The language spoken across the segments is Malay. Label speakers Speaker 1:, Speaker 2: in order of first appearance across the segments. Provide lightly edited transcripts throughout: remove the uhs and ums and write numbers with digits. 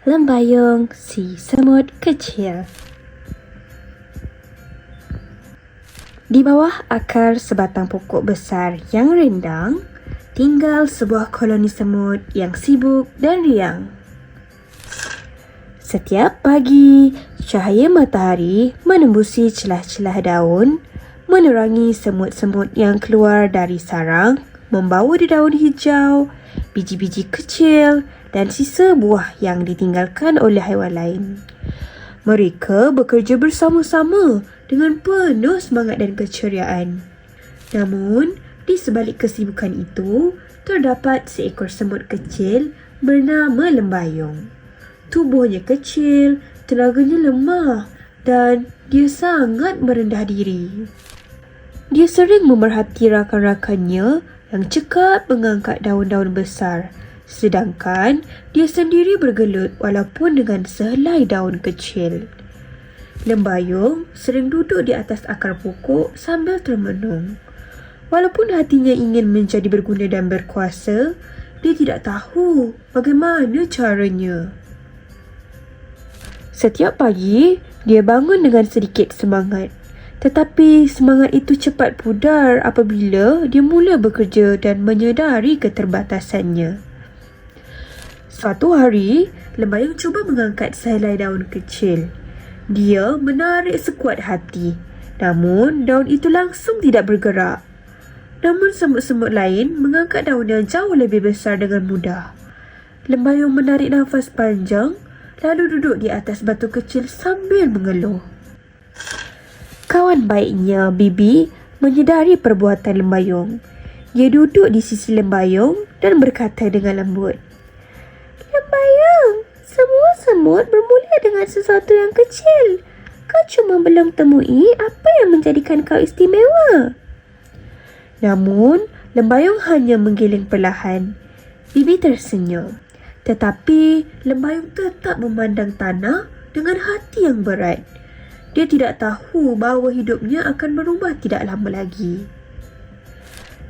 Speaker 1: Lembayung si semut kecil. Di bawah akar sebatang pokok besar yang rindang, tinggal sebuah koloni semut yang sibuk dan riang. Setiap pagi, cahaya matahari menembusi celah-celah daun, menerangi semut-semut yang keluar dari sarang, membawa daun hijau, biji-biji kecil dan sisa buah yang ditinggalkan oleh haiwan lain. Mereka bekerja bersama-sama dengan penuh semangat dan keceriaan. Namun, di sebalik kesibukan itu, terdapat seekor semut kecil bernama Lembayung. Tubuhnya kecil, tenaganya lemah dan dia sangat merendah diri. Dia sering memerhati rakan-rakannya yang cekap mengangkat daun-daun besar, sedangkan dia sendiri bergelut walaupun dengan sehelai daun kecil. Lembayung sering duduk di atas akar pokok sambil termenung. Walaupun hatinya ingin menjadi berguna dan berkuasa, dia tidak tahu bagaimana caranya. Setiap pagi, dia bangun dengan sedikit semangat. Tetapi semangat itu cepat pudar apabila dia mula bekerja dan menyedari keterbatasannya. Suatu hari, Lembayung cuba mengangkat sehelai daun kecil. Dia menarik sekuat hati, namun daun itu langsung tidak bergerak. Namun semut-semut lain mengangkat daun yang jauh lebih besar dengan mudah. Lembayung menarik nafas panjang, lalu duduk di atas batu kecil sambil mengeluh. Kawan baiknya, Bibi, menyedari perbuatan Lembayung. Dia duduk di sisi Lembayung dan berkata dengan lembut, "Lembayung, semua semut bermula dengan sesuatu yang kecil. Kau cuma belum temui apa yang menjadikan kau istimewa." Namun, Lembayung hanya menggiling perlahan. Bibi tersenyum. Tetapi, Lembayung tetap memandang tanah dengan hati yang berat. Dia tidak tahu bahawa hidupnya akan berubah tidak lama lagi.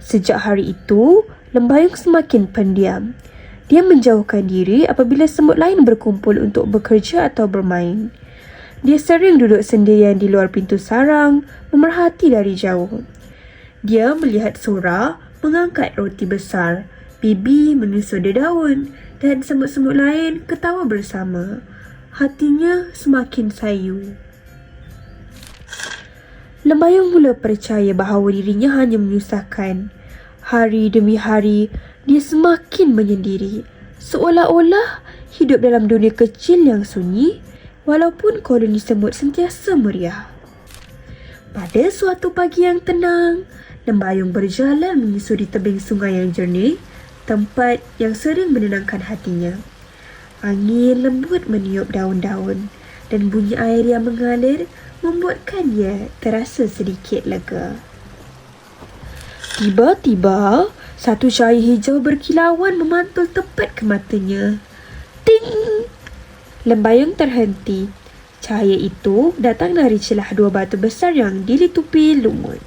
Speaker 1: Sejak hari itu, Lembayung semakin pendiam. Dia menjauhkan diri apabila semut lain berkumpul untuk bekerja atau bermain. Dia sering duduk sendirian di luar pintu sarang, memerhati dari jauh. Dia melihat Sora mengangkat roti besar, Bibi menyusun daun dan semut-semut lain ketawa bersama. Hatinya semakin sayu. Lembayung mula percaya bahawa dirinya hanya menyusahkan. Hari demi hari, dia semakin menyendiri. Seolah-olah hidup dalam dunia kecil yang sunyi, walaupun koloni semut sentiasa meriah. Pada suatu pagi yang tenang, Lembayung berjalan menyusuri tebing sungai yang jernih, tempat yang sering menenangkan hatinya. Angin lembut meniup daun-daun dan bunyi air yang mengalir membuatkan dia terasa sedikit lega. Tiba-tiba, satu cahaya hijau berkilauan memantul tepat ke matanya. Ting! Lembayung terhenti. Cahaya itu datang dari celah dua batu besar yang dilitupi lumut.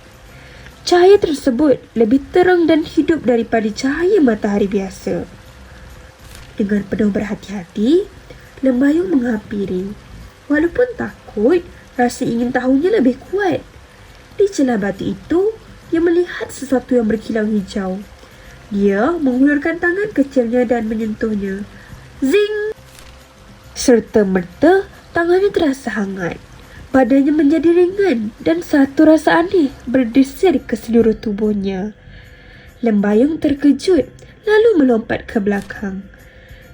Speaker 1: Cahaya tersebut lebih terang dan hidup daripada cahaya matahari biasa. Dengan penuh berhati-hati, Lembayung menghampiri. Walaupun takut, rasa ingin tahunya lebih kuat. Di celah batu itu, dia melihat sesuatu yang berkilau hijau. Dia mengulurkan tangan kecilnya dan menyentuhnya. Zing! Serta-merta, tangannya terasa hangat. Badannya menjadi ringan dan satu rasa aneh berdesir ke seluruh tubuhnya. Lembayung terkejut lalu melompat ke belakang.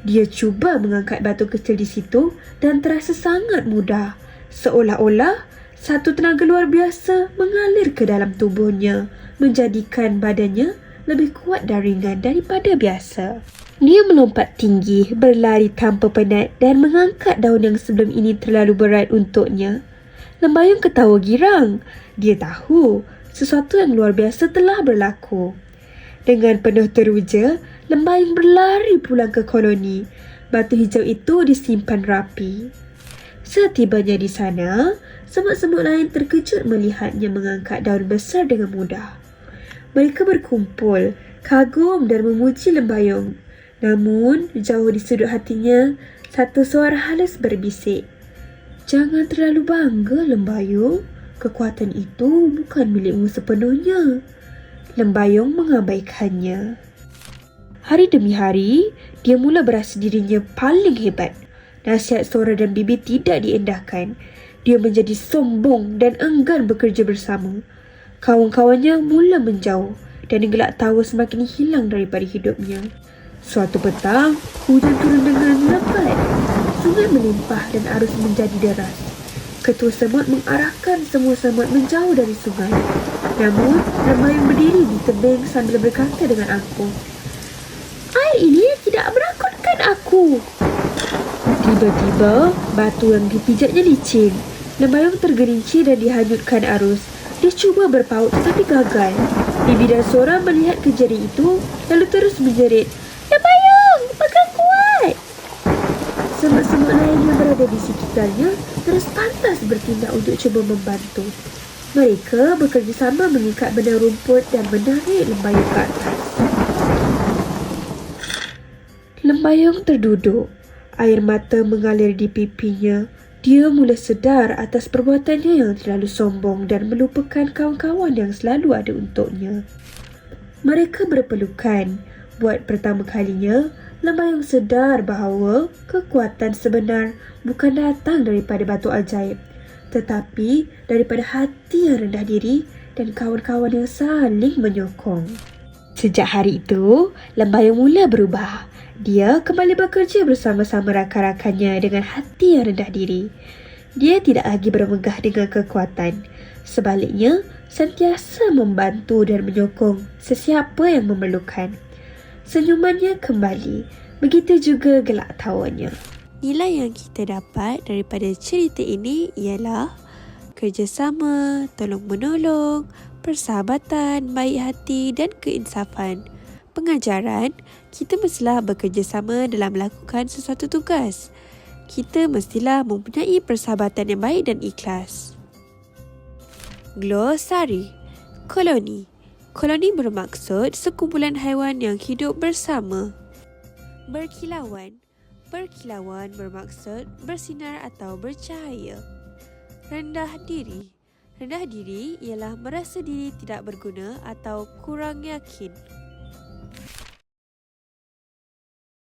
Speaker 1: Dia cuba mengangkat batu kecil di situ dan terasa sangat mudah. Seolah-olah satu tenaga luar biasa mengalir ke dalam tubuhnya, menjadikan badannya lebih kuat dan ringan daripada biasa. Dia melompat tinggi, berlari tanpa penat dan mengangkat daun yang sebelum ini terlalu berat untuknya. Lembayung ketawa girang. Dia tahu sesuatu yang luar biasa telah berlaku. Dengan penuh teruja, Lembayung berlari pulang ke koloni. Batu hijau itu disimpan rapi. Setibanya di sana, semut-semut lain terkejut melihatnya mengangkat daun besar dengan mudah. Mereka berkumpul, kagum dan memuji Lembayung. Namun, jauh di sudut hatinya, Satu suara halus berbisik, "Jangan terlalu bangga, Lembayung. Kekuatan itu bukan milikmu sepenuhnya." Lembayung mengabaikannya. Hari demi hari, dia mula berasa dirinya paling hebat. Nasihat suara dan bibir tidak diendahkan. Dia menjadi sombong dan enggan bekerja bersama. Kawan-kawannya mula menjauh dan gelak tawa semakin hilang daripada hidupnya. Suatu petang, hujan turun dengan lebat. Sungai melimpah dan arus menjadi deras. Ketua semut mengarahkan semua semut menjauh dari sungai. Namun, Lembayung berdiri di tebing sambil berkata dengan angkuh, "Air ini tidak menakutkan aku." Tiba-tiba, batu yang dipijatnya licin. Lembayung tergelincir dan dihanyutkan arus. Dia cuba berpaut tetapi gagal. Bibi dan Sora melihat kejadian itu lalu terus menjerit, "Lembayung, pegang kuat!" Semut-semut lain yang berada di sekitarnya terus pantas bertindak untuk cuba membantu. Mereka bekerjasama mengikat benang rumput dan menarik Lembayung ke atas. Lembayung terduduk. Air mata mengalir di pipinya. Dia mula sedar atas perbuatannya yang terlalu sombong dan melupakan kawan-kawan yang selalu ada untuknya. Mereka berpelukan. Buat pertama kalinya, Lembayung sedar bahawa kekuatan sebenar bukan datang daripada batu ajaib, tetapi daripada hati yang rendah diri dan kawan-kawan yang saling menyokong. Sejak hari itu, Lembayung mula berubah. Dia kembali bekerja bersama-sama rakan-rakannya dengan hati yang rendah diri. Dia tidak lagi bermegah dengan kekuatan. Sebaliknya, sentiasa membantu dan menyokong sesiapa yang memerlukan. Senyumannya kembali, begitu juga gelak tawanya. Nilai yang kita dapat daripada cerita ini ialah kerjasama, tolong-menolong, persahabatan, baik hati dan keinsafan. Pengajaran, kita mestilah bekerjasama dalam melakukan sesuatu tugas. Kita mestilah mempunyai persahabatan yang baik dan ikhlas. Glosari. Koloni. Koloni bermaksud sekumpulan haiwan yang hidup bersama. Berkilauan. Berkilauan bermaksud bersinar atau bercahaya. Rendah diri. Rendah diri ialah merasa diri tidak berguna atau kurang yakin.